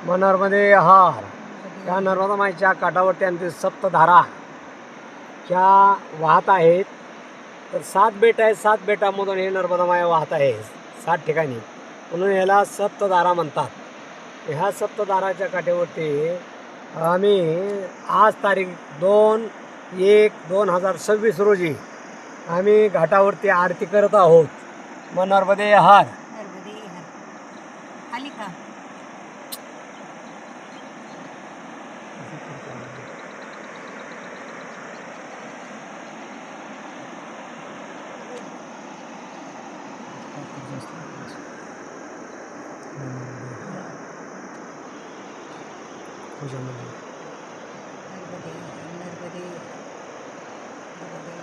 मनरमध्ये हार या नर्मदा माईच्या काठावरती आमची सप्तधारा ज्या वाहत आहेत. तर 7 बेट आहेत. 7 बेटामधून हे नर्मदा माई वाहत आहे 7 ठिकाणी, म्हणून याला सप्तधारा म्हणतात. ह्या सप्तधाराच्या काठावरती आम्ही आज तारीख 2/1/2026 रोजी आम्ही घाटावरती आरती करत आहोत. मग नर्मदे हार आली का? पूजामध्ये नर्मदे नर्मदे नर्मदे